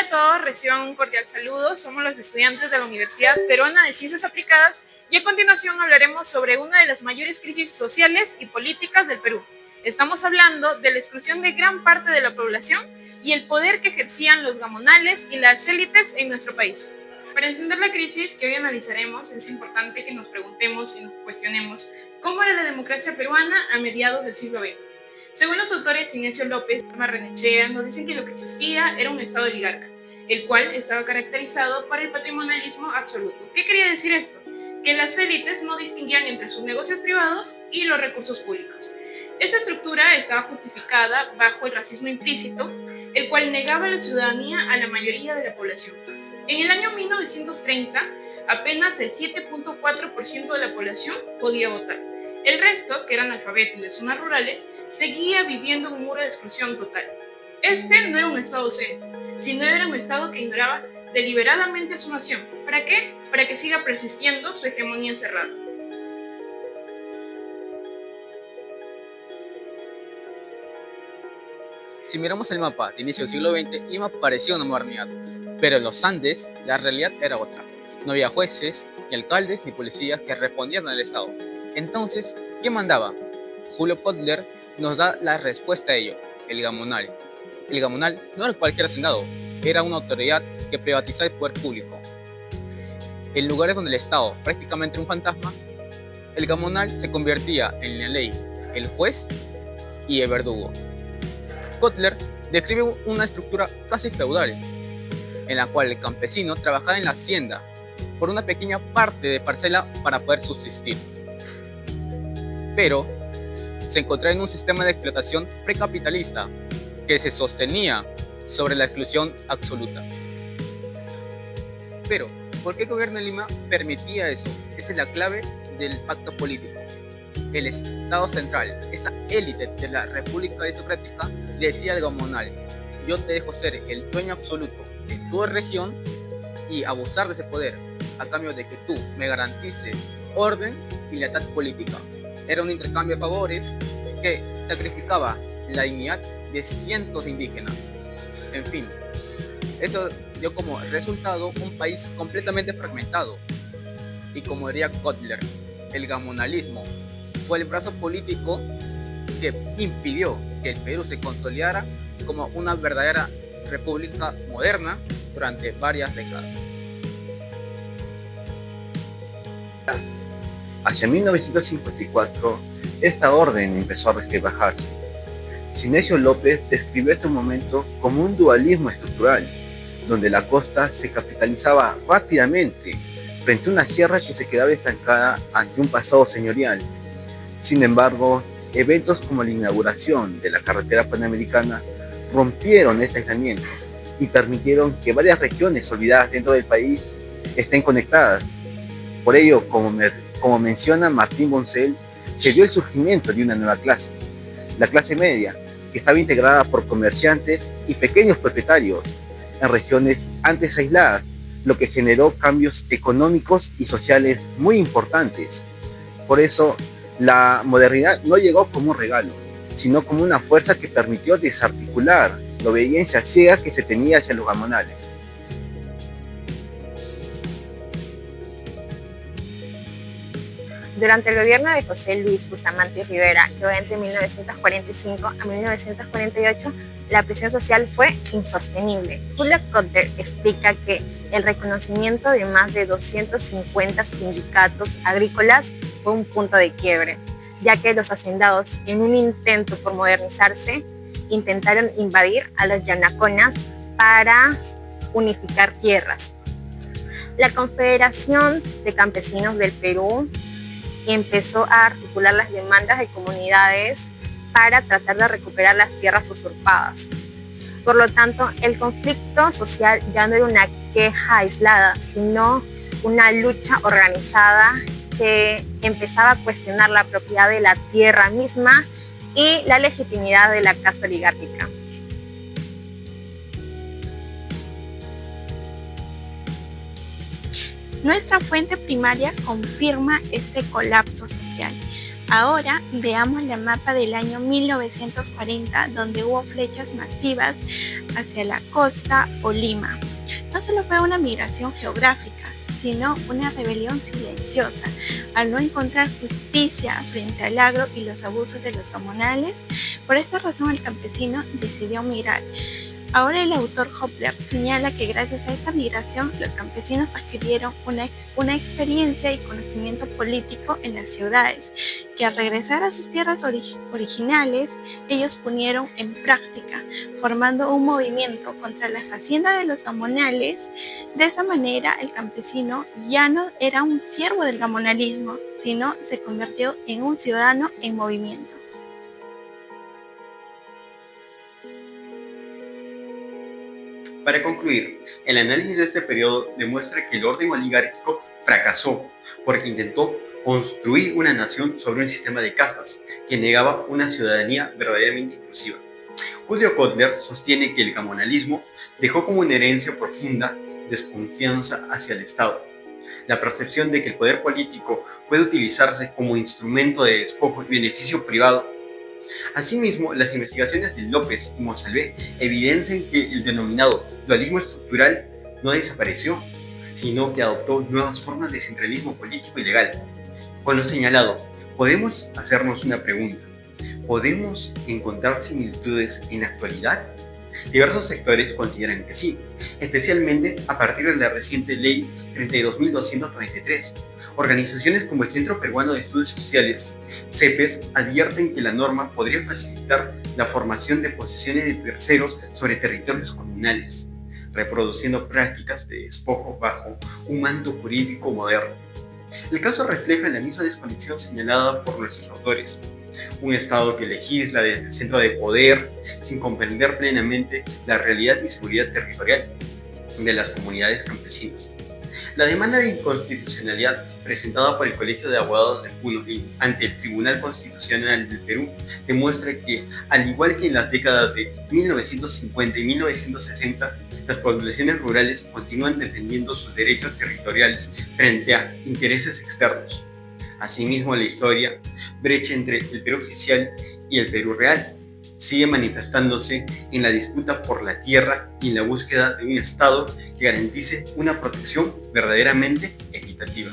a todos, reciban un cordial saludo. Somos los estudiantes de la Universidad Peruana de Ciencias Aplicadas y a continuación hablaremos sobre una de las mayores crisis sociales y políticas del Perú. Estamos hablando de la exclusión de gran parte de la población y el poder que ejercían los gamonales y las élites en nuestro país. Para entender la crisis que hoy analizaremos, es importante que nos preguntemos y nos cuestionemos cómo era la democracia peruana a mediados del siglo XX. Según los autores Ignacio López y Barrenechea, nos dicen que lo que existía era un estado oligarca, el cual estaba caracterizado por el patrimonialismo absoluto. ¿Qué quería decir esto? Que las élites no distinguían entre sus negocios privados y los recursos públicos. Esta estructura estaba justificada bajo el racismo implícito, el cual negaba la ciudadanía a la mayoría de la población. En el año 1930, apenas el 7.4% de la población podía votar. El resto, que eran analfabetos de zonas rurales, seguía viviendo un muro de exclusión total. Este no era un estado zen, sino era un estado que ignoraba deliberadamente a su nación. ¿Para qué? Para que siga persistiendo su hegemonía encerrada. Si miramos el mapa de inicio del siglo XX, Lima parecía una modernidad, pero en los Andes la realidad era otra. No había jueces, ni alcaldes, ni policías que respondieran al Estado. Entonces, ¿quién mandaba? Julio Kotler nos da la respuesta a ello, el gamonal. El gamonal no era cualquier hacendado, era una autoridad que privatizaba el poder público. En lugares donde el Estado prácticamente era un fantasma, el gamonal se convertía en la ley, el juez y el verdugo. Kotler describe una estructura casi feudal, en la cual el campesino trabajaba en la hacienda por una pequeña parte de parcela para poder subsistir. Pero se encontraba en un sistema de explotación precapitalista que se sostenía sobre la exclusión absoluta. Pero, ¿por qué el gobierno de Lima permitía eso? Esa es la clave del pacto político. El Estado central, esa élite de la República Aristocrática, le decía al gamonal: yo te dejo ser el dueño absoluto de tu región y abusar de ese poder a cambio de que tú me garantices orden y lealtad política. Era un intercambio de favores que sacrificaba la dignidad de cientos de indígenas. En fin, esto dio como resultado un país completamente fragmentado. Y como diría Kotler, el gamonalismo fue el brazo político que impidió que el Perú se consolidara como una verdadera república moderna durante varias décadas. Hacia 1954, esta orden empezó a resquebrajarse. Ignacio López describió este momento como un dualismo estructural, donde la costa se capitalizaba rápidamente frente a una sierra que se quedaba estancada ante un pasado señorial. Sin embargo, eventos como la inauguración de la carretera panamericana rompieron este aislamiento y permitieron que varias regiones olvidadas dentro del país estén conectadas. Por ello, como menciona Martín Boncel, se dio el surgimiento de una nueva clase, la clase media, que estaba integrada por comerciantes y pequeños propietarios en regiones antes aisladas, lo que generó cambios económicos y sociales muy importantes. Por eso, la modernidad no llegó como un regalo, sino como una fuerza que permitió desarticular la obediencia ciega que se tenía hacia los gamonales. Durante el gobierno de José Luis Bustamante Rivera, que fue entre 1945 a 1948, la presión social fue insostenible. Julio Kotler explica que el reconocimiento de más de 250 sindicatos agrícolas fue un punto de quiebre, ya que los hacendados, en un intento por modernizarse, intentaron invadir a los yanaconas para unificar tierras. La Confederación de Campesinos del Perú empezó a articular las demandas de comunidades para tratar de recuperar las tierras usurpadas. Por lo tanto, el conflicto social ya no era una queja aislada, sino una lucha organizada que empezaba a cuestionar la propiedad de la tierra misma y la legitimidad de la casta oligárquica. Nuestra fuente primaria confirma este colapso social. Ahora veamos la mapa del año 1940, donde hubo flechas masivas hacia la costa o Lima. No solo fue una migración geográfica, sino una rebelión silenciosa. Al no encontrar justicia frente al agro y los abusos de los comunales, por esta razón el campesino decidió migrar. Ahora el autor Hopler señala que gracias a esta migración los campesinos adquirieron una experiencia y conocimiento político en las ciudades, que al regresar a sus tierras originales, ellos pusieron en práctica, formando un movimiento contra las haciendas de los gamonales. De esa manera el campesino ya no era un siervo del gamonalismo, sino se convirtió en un ciudadano en movimiento. Para concluir, el análisis de este periodo demuestra que el orden oligárquico fracasó porque intentó construir una nación sobre un sistema de castas que negaba una ciudadanía verdaderamente inclusiva. Julio Kotler sostiene que el gamonalismo dejó como una herencia profunda desconfianza hacia el Estado, la percepción de que el poder político puede utilizarse como instrumento de despojo y beneficio privado. Asimismo, las investigaciones de López y Monsalvé evidencian que el denominado dualismo estructural no desapareció, sino que adoptó nuevas formas de centralismo político y legal. Con lo señalado, podemos hacernos una pregunta. ¿Podemos encontrar similitudes en la actualidad? Diversos sectores consideran que sí, especialmente a partir de la reciente Ley 32.293. Organizaciones como el Centro Peruano de Estudios Sociales, CEPES, advierten que la norma podría facilitar la formación de posesiones de terceros sobre territorios comunales, reproduciendo prácticas de despojo bajo un manto jurídico moderno. El caso refleja la misma desconexión señalada por nuestros autores. Un Estado que legisla desde el centro de poder sin comprender plenamente la realidad y seguridad territorial de las comunidades campesinas. La demanda de inconstitucionalidad presentada por el Colegio de Abogados de Puno ante el Tribunal Constitucional del Perú demuestra que, al igual que en las décadas de 1950 y 1960, las poblaciones rurales continúan defendiendo sus derechos territoriales frente a intereses externos. Asimismo, la historia, brecha entre el Perú oficial y el Perú real, sigue manifestándose en la disputa por la tierra y en la búsqueda de un Estado que garantice una protección verdaderamente equitativa.